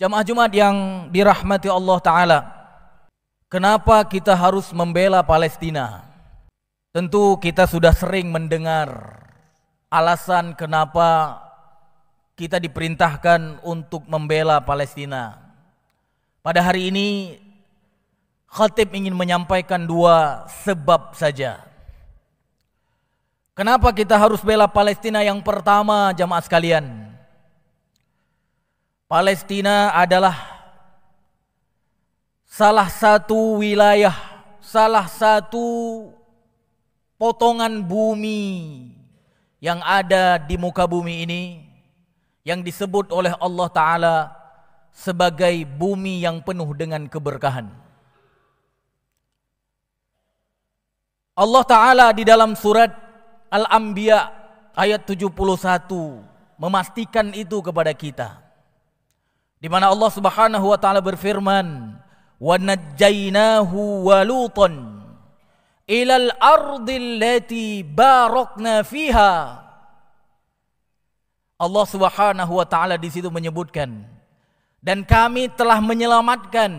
Jamaah Jumat yang dirahmati Allah Ta'ala, kenapa kita harus membela Palestina? Tentu kita sudah sering mendengar alasan kenapa kita diperintahkan untuk membela Palestina. Pada hari ini khatib ingin menyampaikan dua sebab saja. Kenapa kita harus bela Palestina? Yang pertama, jamaah sekalian, Palestina adalah salah satu wilayah, salah satu potongan bumi yang ada di muka bumi ini yang disebut oleh Allah Ta'ala sebagai bumi yang penuh dengan keberkahan. Allah Ta'ala di dalam surat Al-Anbiya ayat 71 memastikan itu kepada kita, di mana Allah Subhanahu wa taala berfirman, "Wa najjaynahu wa Lutan ilal ardil lati barakna fiha." Allah Subhanahu wa taala di situ menyebutkan, dan kami telah menyelamatkan.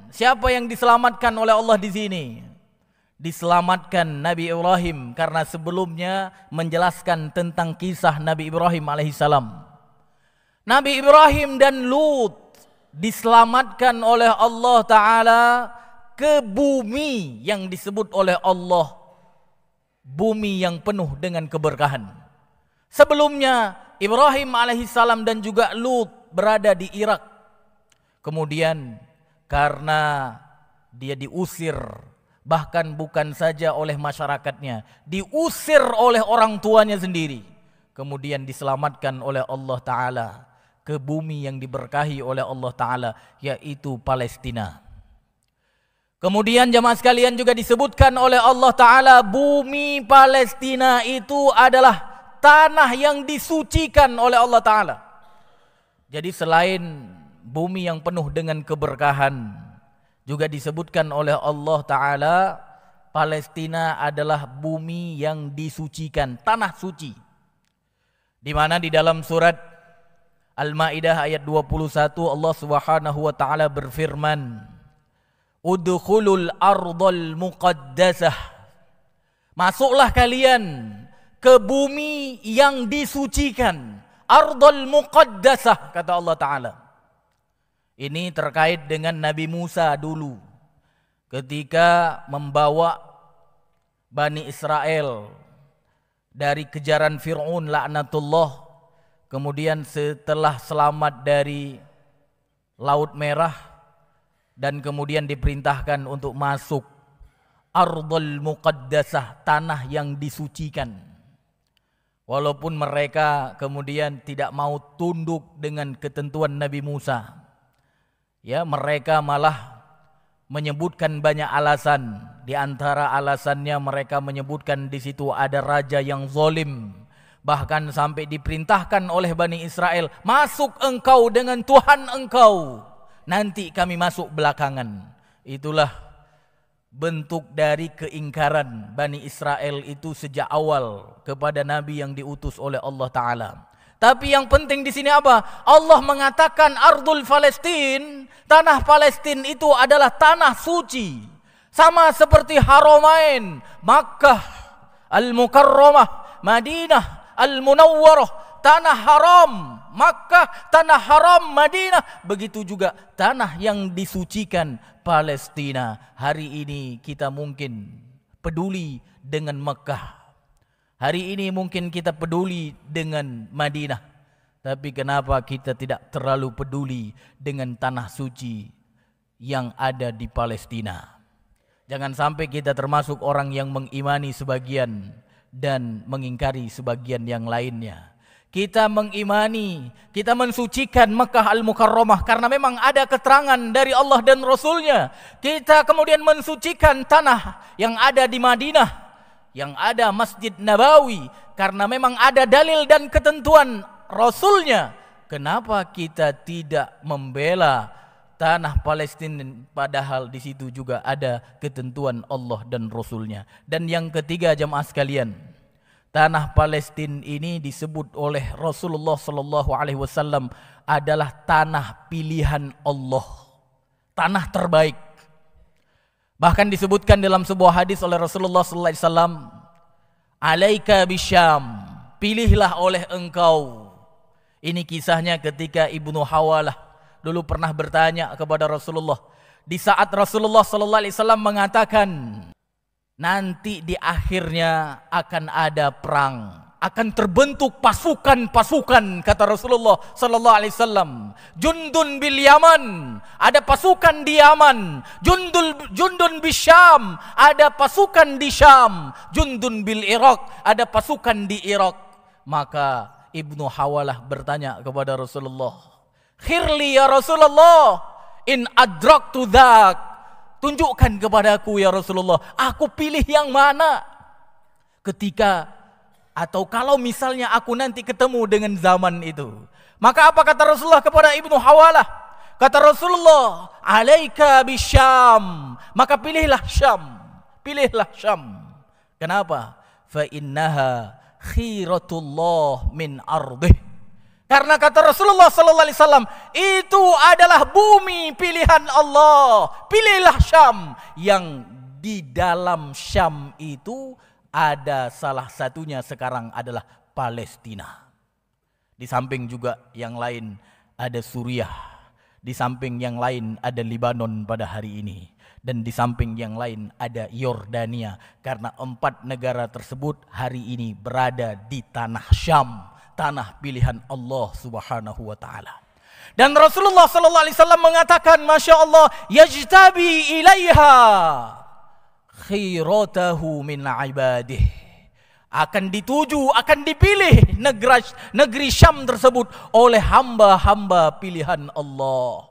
Siapa yang diselamatkan oleh Allah di sini? Diselamatkan Nabi Ibrahim, karena sebelumnya menjelaskan tentang kisah Nabi Ibrahim alaihissalam. Nabi Ibrahim dan Lut diselamatkan oleh Allah Ta'ala ke bumi yang disebut oleh Allah bumi yang penuh dengan keberkahan. Sebelumnya Ibrahim alaihissalam dan juga Lut berada di Irak. Kemudian karena dia diusir, bahkan bukan saja oleh masyarakatnya, diusir oleh orang tuanya sendiri, kemudian diselamatkan oleh Allah Ta'ala ke bumi yang diberkahi oleh Allah Ta'ala, yaitu Palestina. Kemudian jamaah sekalian juga disebutkan oleh Allah Ta'ala, bumi Palestina itu adalah tanah yang disucikan oleh Allah Ta'ala. Jadi selain bumi yang penuh dengan keberkahan, juga disebutkan oleh Allah Ta'ala Palestina adalah bumi yang disucikan, tanah suci. Di mana di dalam surat Al-Maidah ayat 21 Allah Subhanahu wa taala berfirman, "Udkhulul ardal muqaddasah." Masuklah kalian ke bumi yang disucikan, ardal muqaddasah, kata Allah Ta'ala. Ini terkait dengan Nabi Musa dulu ketika membawa Bani Israel dari kejaran Fir'aun laknatullah. Kemudian setelah selamat dari Laut Merah dan kemudian diperintahkan untuk masuk Ardul Muqaddasah, tanah yang disucikan. Walaupun mereka kemudian tidak mau tunduk dengan ketentuan Nabi Musa, ya, mereka malah menyebutkan banyak alasan. Di antara alasannya mereka menyebutkan di situ ada raja yang zalim. Bahkan sampai diperintahkan oleh Bani Israel, masuk engkau dengan Tuhan engkau, nanti kami masuk belakangan. Itulah bentuk dari keingkaran Bani Israel itu sejak awal kepada Nabi yang diutus oleh Allah Ta'ala. Tapi yang penting di sini apa? Allah mengatakan Ardul Palestin, tanah Palestin itu adalah tanah suci. Sama seperti Haramain, Makkah, Al-Mukarramah, Madinah Al-Munawwarah, tanah haram Makkah, tanah haram Madinah. Begitu juga tanah yang disucikan Palestina. Hari ini kita mungkin peduli dengan Makkah, hari ini mungkin kita peduli dengan Madinah, tapi kenapa kita tidak terlalu peduli dengan tanah suci yang ada di Palestina? Jangan sampai kita termasuk orang yang mengimani sebagian dan mengingkari sebagian yang lainnya. Kita mengimani, kita mensucikan Makkah Al-Mukarramah karena memang ada keterangan dari Allah dan Rasulnya. Kita kemudian mensucikan tanah yang ada di Madinah, yang ada Masjid Nabawi, karena memang ada dalil dan ketentuan Rasulnya. Kenapa kita tidak membela tanah Palestina padahal di situ juga ada ketentuan Allah dan Rasulnya? Dan yang ketiga jamaah sekalian, Tanah Palestina ini disebut oleh Rasulullah sallallahu alaihi wasallam adalah tanah pilihan Allah, tanah terbaik. Bahkan disebutkan dalam sebuah hadis oleh Rasulullah sallallahu alaihi wasallam, "Alaika bisyam," pilihlah oleh engkau. Ini kisahnya ketika Ibnu Hawalah dulu pernah bertanya kepada Rasulullah di saat Rasulullah sallallahu alaihi wasallam mengatakan, nanti di akhirnya akan ada perang, akan terbentuk pasukan-pasukan, kata Rasulullah sallallahu alaihi wasallam. Jundun bil Yaman, ada pasukan di Yaman. Jundun bil Syam, ada pasukan di Syam. Jundun bil Irak, ada pasukan di Irak. Maka Ibnu Hawalah bertanya kepada Rasulullah, "Khirli ya Rasulullah, in adraktu dzak." Tunjukkan kepadaku ya Rasulullah, aku pilih yang mana ketika atau kalau misalnya aku nanti ketemu dengan zaman itu. Maka apa kata Rasulullah kepada Ibnu Hawalah? Kata Rasulullah, "Alaika bisyam." Maka pilihlah Syam. Pilihlah Syam. Kenapa? Fa innaha khiratullah min ardih. Karena kata Rasulullah sallallahu alaihi wasallam, itu adalah bumi pilihan Allah. Pilihlah Syam. Yang di dalam Syam itu ada salah satunya sekarang adalah Palestina. Di samping juga yang lain ada Suriah. Di samping yang lain ada Lebanon pada hari ini. Dan di samping yang lain ada Yordania. Karena 4 negara tersebut hari ini berada di tanah Syam, tanah pilihan Allah Subhanahu wa taala. Dan Rasulullah sallallahu alaihi wasallam mengatakan, Masya Allah, yajtabi ilaiha khiratahu min ibadih. Akan dituju, akan dipilih negeri Syam tersebut oleh hamba-hamba pilihan Allah.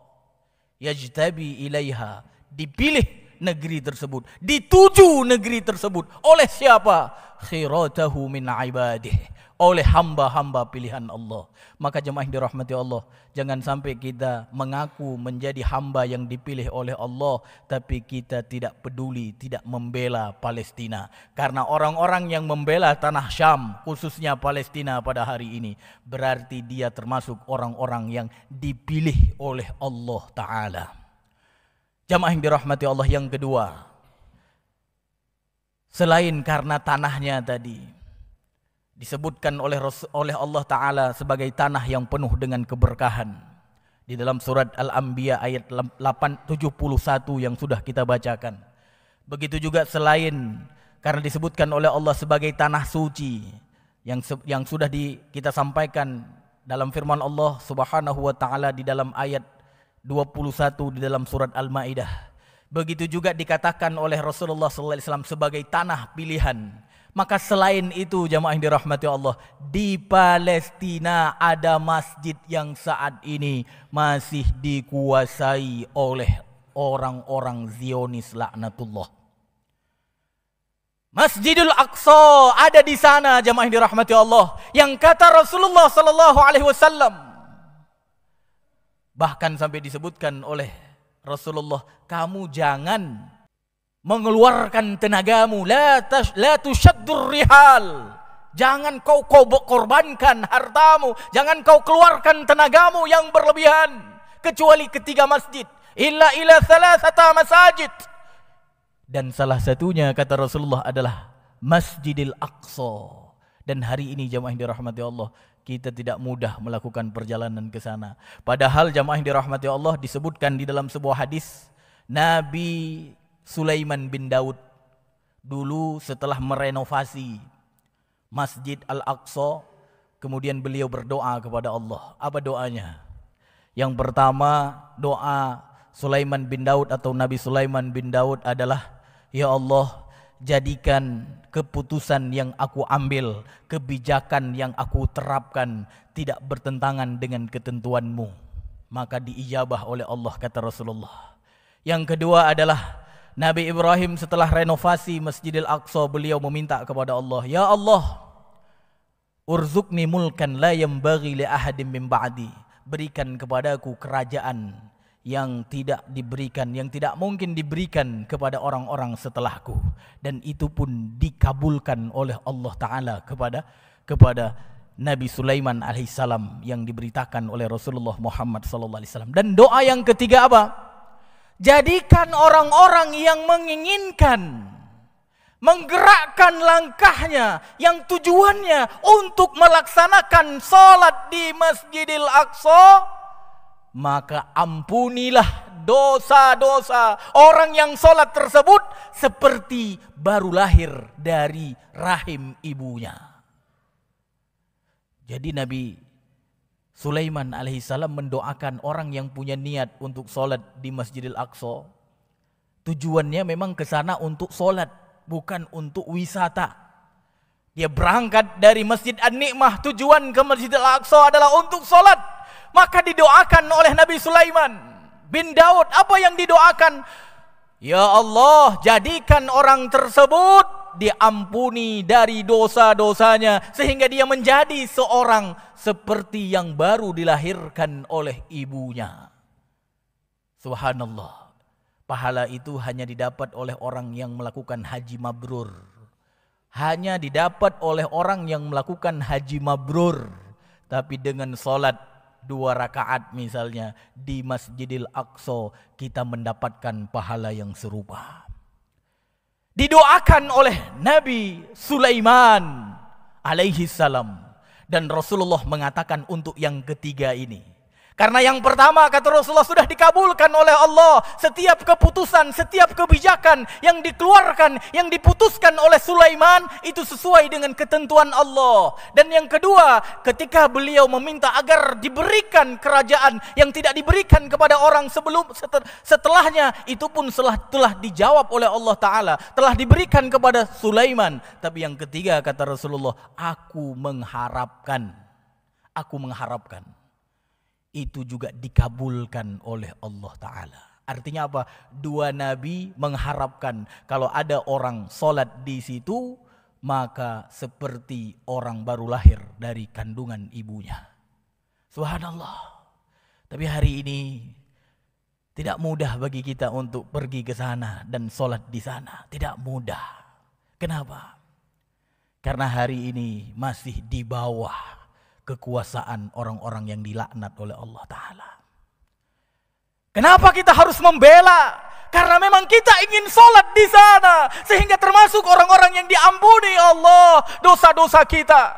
Yajtabi ilaiha, dipilih negeri tersebut, dituju negeri tersebut oleh siapa? Khiratahu min ibadih, oleh hamba-hamba pilihan Allah. Maka jemaah yang dirahmati Allah, jangan sampai kita mengaku menjadi hamba yang dipilih oleh Allah, tapi kita tidak peduli, tidak membela Palestina. Karena orang-orang yang membela tanah Syam, khususnya Palestina pada hari ini, berarti dia termasuk orang-orang yang dipilih oleh Allah Ta'ala. Jemaah yang dirahmati Allah, yang kedua, selain karena tanahnya tadi disebutkan oleh Allah Ta'ala sebagai tanah yang penuh dengan keberkahan. Di dalam surat Al-Anbiya ayat 71 yang sudah kita bacakan. Begitu juga selain karena disebutkan oleh Allah sebagai tanah suci yang sudah kita sampaikan dalam firman Allah Subhanahu wa Ta'ala di dalam ayat 21 di dalam surat Al-Maidah. Begitu juga dikatakan oleh Rasulullah SAW sebagai tanah pilihan. Maka selain itu jamaah yang dirahmati Allah, di Palestina ada masjid yang saat ini masih dikuasai oleh orang-orang Zionis laknatullah. Masjidul Aqsa ada di sana jamaah yang dirahmati Allah, yang kata Rasulullah sallallahu alaihi wasallam, bahkan sampai disebutkan oleh Rasulullah, kamu jangan mengeluarkan tenagamu, la tushaddur rihal, jangan kau korbankan hartamu, jangan kau keluarkan tenagamu yang berlebihan, kecuali ketiga masjid, illa ila thalathata masajid. Dan salah satunya kata Rasulullah adalah Masjidil Aqsa. Dan hari ini jamaah yang dirahmati Allah, kita tidak mudah melakukan perjalanan ke sana. Padahal jamaah yang dirahmati Allah, disebutkan di dalam sebuah hadis, Nabi Sulaiman bin Daud dulu setelah merenovasi Masjid Al-Aqsa, kemudian beliau berdoa kepada Allah. Apa doanya? Yang pertama, doa Sulaiman bin Daud atau Nabi Sulaiman bin Daud adalah, ya Allah, jadikan keputusan yang aku ambil, kebijakan yang aku terapkan tidak bertentangan dengan ketentuanmu. Maka diijabah oleh Allah, kata Rasulullah. Yang kedua adalah Nabi Ibrahim setelah renovasi Masjidil Aqsa, beliau meminta kepada Allah, ya Allah, urzukni mulkan la yambaghi li ahadin min ba'di, berikan kepadaku kerajaan yang tidak diberikan, yang tidak mungkin diberikan kepada orang-orang setelahku, dan itu pun dikabulkan oleh Allah Ta'ala kepada Nabi Sulaiman alaihissalam yang diberitakan oleh Rasulullah Muhammad sallallahu alaihi wasallam. Dan doa yang ketiga apa? Jadikan orang-orang yang menginginkan menggerakkan langkahnya yang tujuannya untuk melaksanakan salat di Masjidil Aqsa, maka ampunilah dosa-dosa orang yang salat tersebut seperti baru lahir dari rahim ibunya. Jadi Nabi Sulaiman alaihissalam mendoakan orang yang punya niat untuk salat di Masjidil Aqsa. Tujuannya memang ke sana untuk salat, bukan untuk wisata. Dia berangkat dari Masjid An-Ni'mah, tujuan ke Masjidil Aqsa adalah untuk salat. Maka didoakan oleh Nabi Sulaiman bin Daud, apa yang didoakan? Ya Allah, jadikan orang tersebut diampuni dari dosa-dosanya sehingga dia menjadi seorang seperti yang baru dilahirkan oleh ibunya. Subhanallah. Pahala itu hanya didapat oleh orang yang melakukan haji mabrur. Hanya didapat oleh orang yang melakukan haji mabrur. Tapi dengan salat 2 rakaat misalnya di Masjidil Aqsa, kita mendapatkan pahala yang serupa. Didoakan oleh Nabi Sulaiman alaihi salam, dan Rasulullah mengatakan untuk yang ketiga ini. Karena yang pertama kata Rasulullah sudah dikabulkan oleh Allah. Setiap keputusan, setiap kebijakan yang dikeluarkan, yang diputuskan oleh Sulaiman itu sesuai dengan ketentuan Allah. Dan yang kedua, ketika beliau meminta agar diberikan kerajaan yang tidak diberikan kepada orang setelahnya, itu pun telah dijawab oleh Allah Ta'ala, telah diberikan kepada Sulaiman. Tapi yang ketiga kata Rasulullah, aku mengharapkan itu juga dikabulkan oleh Allah Ta'ala. Artinya apa? 2 nabi mengharapkan kalau ada orang sholat di situ, maka seperti orang baru lahir dari kandungan ibunya. Subhanallah. Tapi hari ini tidak mudah bagi kita untuk pergi ke sana dan sholat di sana. Tidak mudah. Kenapa? Karena hari ini masih di bawah kekuasaan orang-orang yang dilaknat oleh Allah Ta'ala. Kenapa kita harus membela? Karena memang kita ingin sholat di sana, sehingga termasuk orang-orang yang diampuni Allah dosa-dosa kita,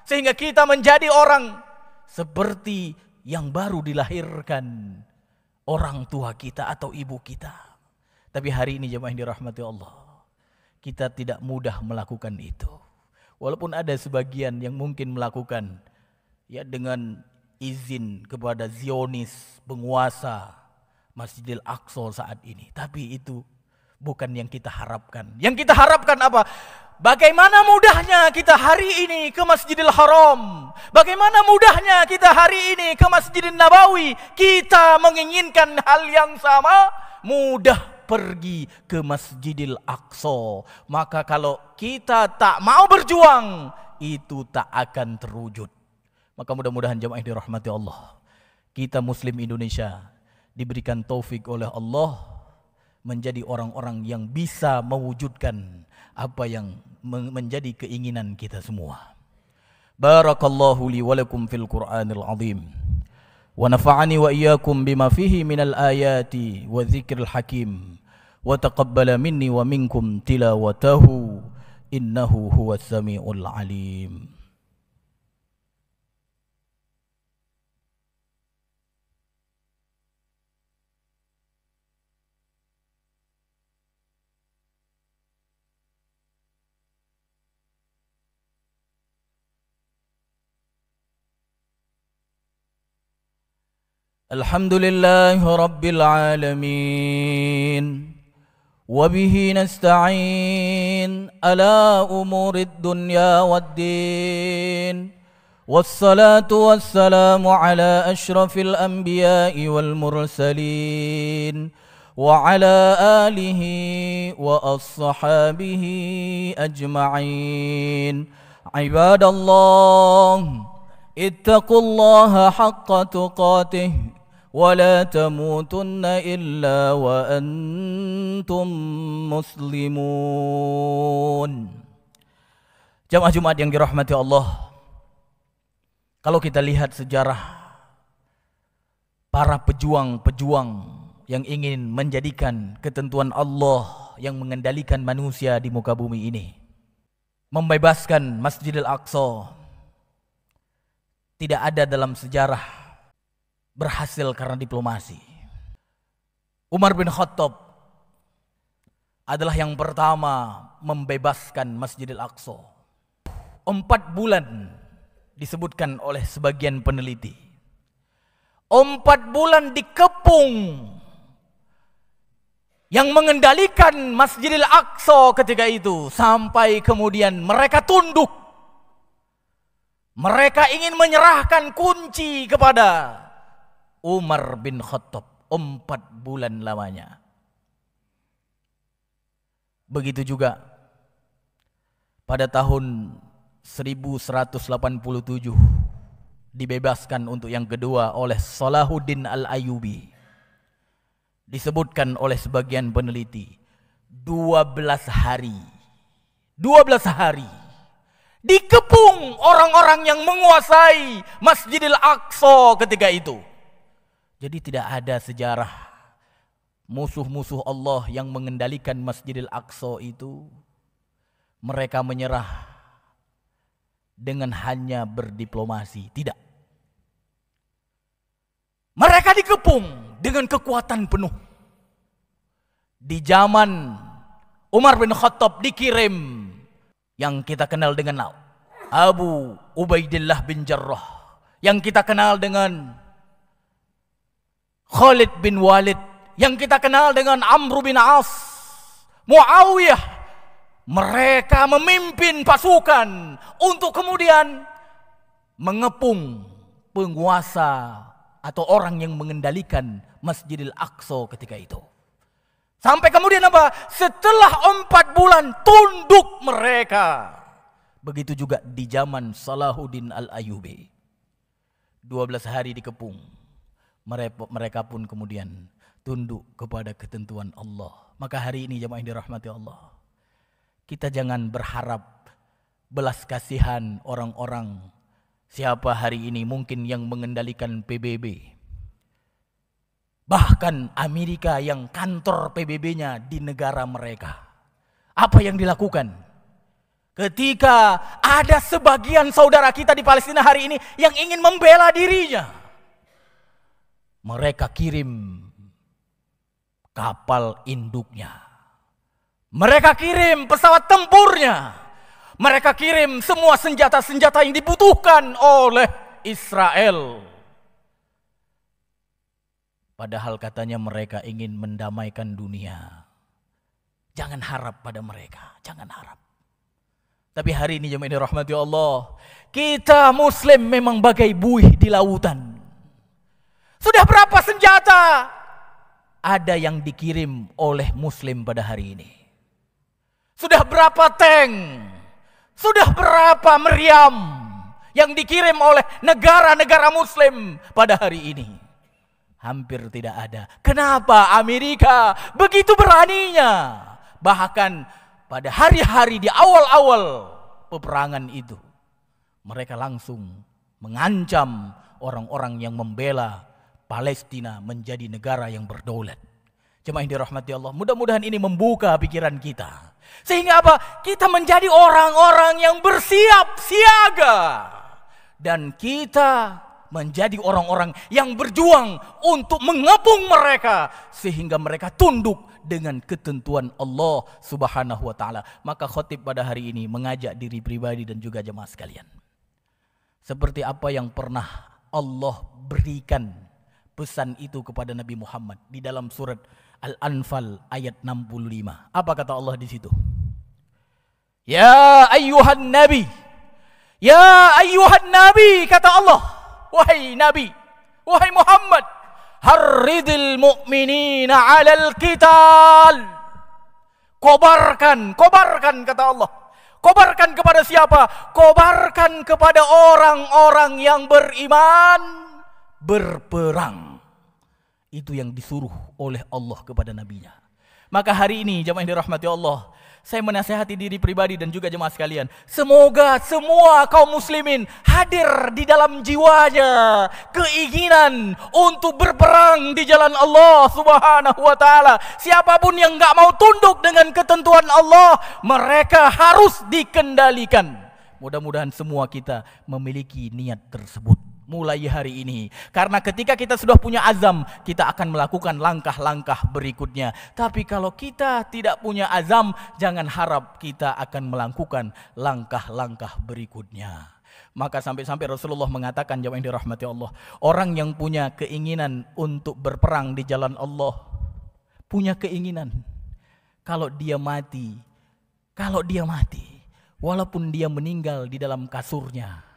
sehingga kita menjadi orang seperti yang baru dilahirkan orang tua kita atau ibu kita. Tapi hari ini jemaah yang dirahmati Allah, kita tidak mudah melakukan itu. Walaupun ada sebagian yang mungkin melakukan ya dengan izin kepada Zionis, penguasa Masjidil Aqsa saat ini. Tapi itu bukan yang kita harapkan. Yang kita harapkan apa? Bagaimana mudahnya kita hari ini ke Masjidil Haram. Bagaimana mudahnya kita hari ini ke Masjidil Nabawi. Kita menginginkan hal yang sama, mudah pergi ke Masjidil Aqsa. Maka kalau kita tak mau berjuang, itu tak akan terwujud. Maka mudah-mudahan jemaah yang dirahmati Allah, kita Muslim Indonesia diberikan taufik oleh Allah menjadi orang-orang yang bisa mewujudkan apa yang menjadi keinginan kita semua. Barakallahu li wa lakum fil Qur'anil azim. Wa nafa'ani wa iyyakum bima fihi minal ayati wa dzikril hakim. Wa taqabbala minni wa minkum tilawatahu innahu huwas samiul alim. Alhamdulillahi Rabbil Alamin. Wabihi nasta'in ala umurid dunya waddin. Wassalatu wassalamu ala ashrafil anbiya'i wal mursalin. Wa ala alihi wa ashabihi ajma'in. Ibadallah, ittaqullaha haqqa tuqatih ولا تموتن إلا وأنتم مسلمون. Jamaah Jumat yang dirahmati Allah, kalau kita lihat sejarah para pejuang-pejuang yang ingin menjadikan ketentuan Allah yang mengendalikan manusia di muka bumi ini, membebaskan Masjidil Aqsa, tidak ada dalam sejarah berhasil karena diplomasi. Umar bin Khattab adalah yang pertama membebaskan Masjidil Aqsa. 4 bulan disebutkan oleh sebagian peneliti. 4 bulan dikepung yang mengendalikan Masjidil Aqsa ketika itu, sampai kemudian mereka tunduk. Mereka ingin menyerahkan kunci kepada Umar bin Khattab. 4 bulan lamanya. Begitu juga pada tahun 1187 dibebaskan untuk yang kedua oleh Salahuddin Al-Ayyubi. Disebutkan oleh sebagian peneliti 12 hari. 12 hari dikepung orang-orang yang menguasai Masjidil Aqsa ketika itu. Jadi tidak ada sejarah musuh-musuh Allah yang mengendalikan Masjidil Aqsa itu mereka menyerah dengan hanya berdiplomasi. Tidak. Mereka dikepung dengan kekuatan penuh. Di zaman Umar bin Khattab dikirim yang kita kenal dengan Abu Ubaidillah bin Jarrah, yang kita kenal dengan Khalid bin Walid, yang kita kenal dengan Amr bin As, Muawiyah. Mereka memimpin pasukan untuk kemudian mengepung penguasa atau orang yang mengendalikan Masjidil Aqsa ketika itu. Sampai kemudian apa? Setelah 4 bulan tunduk mereka. Begitu juga di zaman Salahuddin Al-Ayyubi. 12 hari dikepung. Mereka pun kemudian tunduk kepada ketentuan Allah. Maka hari ini jemaah yang dirahmati Allah, kita jangan berharap belas kasihan orang-orang siapa hari ini mungkin yang mengendalikan PBB. Bahkan Amerika yang kantor PBB-nya di negara mereka. Apa yang dilakukan? Ketika ada sebagian saudara kita di Palestina hari ini yang ingin membela dirinya, mereka kirim kapal induknya. Mereka kirim pesawat tempurnya. Mereka kirim semua senjata-senjata yang dibutuhkan oleh Israel. Padahal katanya mereka ingin mendamaikan dunia. Jangan harap pada mereka, jangan harap. Tapi hari ini jemaah dirahmati Allah, kita Muslim memang bagai buih di lautan. Sudah berapa senjata ada yang dikirim oleh Muslim pada hari ini? Sudah berapa tank? Sudah berapa meriam yang dikirim oleh negara-negara Muslim pada hari ini? Hampir tidak ada. Kenapa Amerika begitu beraninya? Bahkan pada hari-hari di awal-awal peperangan itu, mereka langsung mengancam orang-orang yang membela Palestina menjadi negara yang berdaulat. Jemaah yang dirahmati Allah, mudah-mudahan ini membuka pikiran kita. Sehingga apa? Kita menjadi orang-orang yang bersiap siaga. Dan kita menjadi orang-orang yang berjuang untuk mengepung mereka. Sehingga mereka tunduk dengan ketentuan Allah Subhanahu wa ta'ala. Maka khotib pada hari ini mengajak diri pribadi dan juga jemaah sekalian. Seperti apa yang pernah Allah berikan pesan itu kepada Nabi Muhammad di dalam surat Al-Anfal ayat 65. Apa kata Allah di situ? Ya ayyuhan nabi. Ya ayyuhan nabi, kata Allah. Wahai nabi, wahai Muhammad, harridil mu'minina 'alal qital. Kobarkan kata Allah. Kobarkan kepada siapa? Kobarkan kepada orang-orang yang beriman berperang. Itu yang disuruh oleh Allah kepada nabinya. Maka hari ini jemaah yang dirahmati Allah, saya menasihati diri pribadi dan juga jemaah sekalian, semoga semua kaum muslimin hadir di dalam jiwanya keinginan untuk berperang di jalan Allah Subhanahu wa taala. Siapapun yang enggak mau tunduk dengan ketentuan Allah, mereka harus dikendalikan. Mudah-mudahan semua kita memiliki niat tersebut mulai hari ini. Karena ketika kita sudah punya azam, kita akan melakukan langkah-langkah berikutnya. Tapi kalau kita tidak punya azam, jangan harap kita akan melakukan langkah-langkah berikutnya. Maka sampai-sampai Rasulullah mengatakan, jemaah yang dirahmati Allah, orang yang punya keinginan untuk berperang di jalan Allah, punya keinginan, kalau dia mati, walaupun dia meninggal di dalam kasurnya,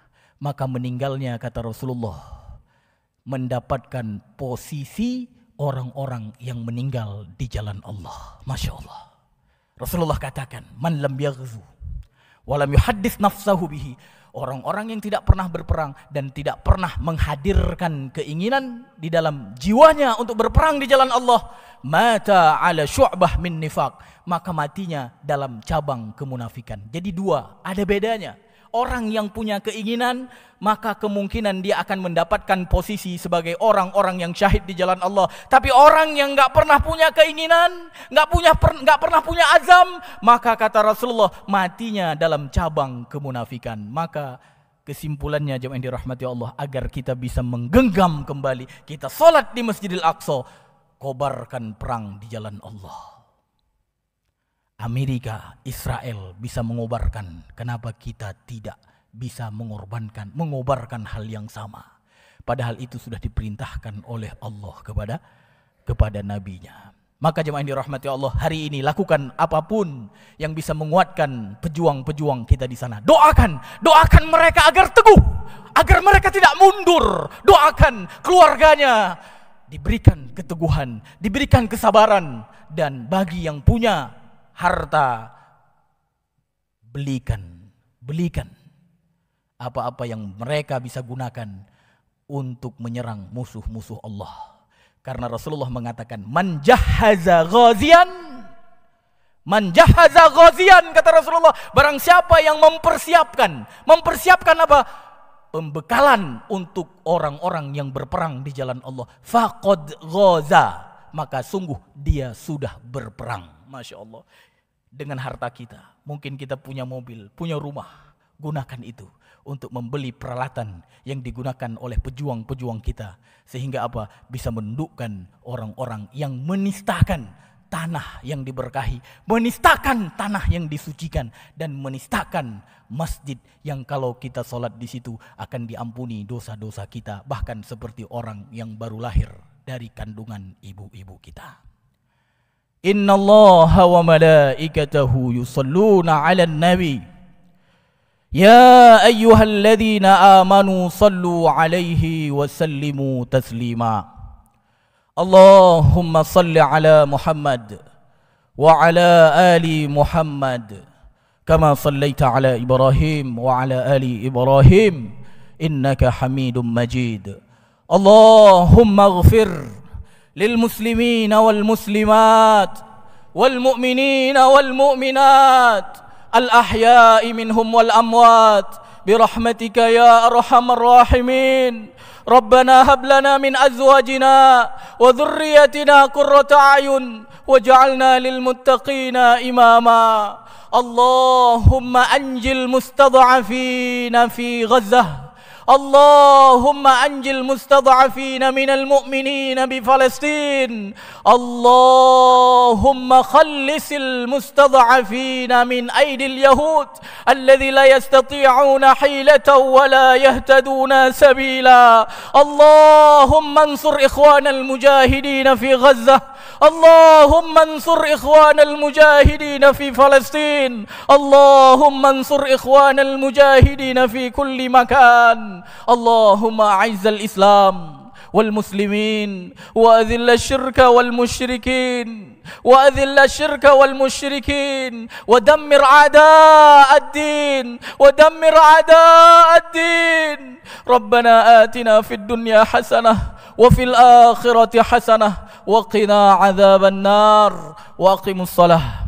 maka meninggalnya, kata Rasulullah, mendapatkan posisi orang-orang yang meninggal di jalan Allah. Masya Allah. Rasulullah katakan, man lam yaghzu wa lam yuhaddits nafsahu bihi, orang-orang yang tidak pernah berperang dan tidak pernah menghadirkan keinginan di dalam jiwanya untuk berperang di jalan Allah, mata ala syu'bah min nifaq, maka matinya dalam cabang kemunafikan. Jadi dua, ada bedanya. Orang yang punya keinginan, maka kemungkinan dia akan mendapatkan posisi sebagai orang-orang yang syahid di jalan Allah. Tapi orang yang enggak pernah punya keinginan, enggak pernah punya azam, maka kata Rasulullah, matinya dalam cabang kemunafikan. Maka kesimpulannya, jemaah yang dirahmati Allah, agar kita bisa menggenggam kembali, kita salat di Masjidil Aqsa, kobarkan perang di jalan Allah. Amerika, Israel bisa mengobarkan, kenapa kita tidak bisa mengobarkan hal yang sama? Padahal itu sudah diperintahkan oleh Allah kepada nabinya. Maka jemaah yang dirahmati Allah, hari ini lakukan apapun yang bisa menguatkan pejuang-pejuang kita di sana. Doakan mereka agar teguh, agar mereka tidak mundur. Doakan keluarganya diberikan keteguhan, diberikan kesabaran, dan bagi yang punya harta, belikan apa-apa yang mereka bisa gunakan untuk menyerang musuh-musuh Allah. Karena Rasulullah mengatakan, man jahaza ghazian, kata Rasulullah, barang siapa yang mempersiapkan apa? Pembekalan untuk orang-orang yang berperang di jalan Allah, faqad ghaza, maka sungguh dia sudah berperang. Masya Allah. Dengan harta kita, mungkin kita punya mobil, punya rumah, gunakan itu untuk membeli peralatan yang digunakan oleh pejuang-pejuang kita, sehingga apa? Bisa menundukkan orang-orang yang menistakan tanah yang diberkahi, menistakan tanah yang disucikan, dan menistakan masjid yang kalau kita sholat di situ akan diampuni dosa-dosa kita, bahkan seperti orang yang baru lahir dari kandungan ibu-ibu kita. Inna Allaha wa malaikatahu yusalluna 'alan nabi. Ya ayyuhalladzina amanu sallu 'alaihi wa sallimu taslima. Allahumma salli 'ala Muhammad wa 'ala ali Muhammad kama sallaita 'ala Ibrahim wa 'ala ali Ibrahim innaka Hamidum Majid. Allahumma ighfir للمسلمين والمسلمات والمؤمنين والمؤمنات الأحياء منهم والأموات برحمتك يا أرحم الراحمين. ربنا هب لنا من أزواجنا وذريتنا قرة أعين واجعلنا للمتقين إماما. اللهم أنجِ المستضعفين في غزة. اللهم أنجِ المستضعفين من المؤمنين بفلسطين. اللهم خلص المستضعفين من أيدي اليهود الذي لا يستطيعون حيلة ولا يهتدون سبيلا. اللهم انصر إخوان المجاهدين في غزة. اللهم انصر إخوان المجاهدين في فلسطين. اللهم انصر إخوان المجاهدين في كل مكان. اللهم أعز الإسلام والمسلمين وأذل الشرك والمشركين ودمر أعداء الدين. ربنا آتنا في الدنيا حسنة wa fil akhirati hasanah wa qina adzabannar wa aqimus shalah.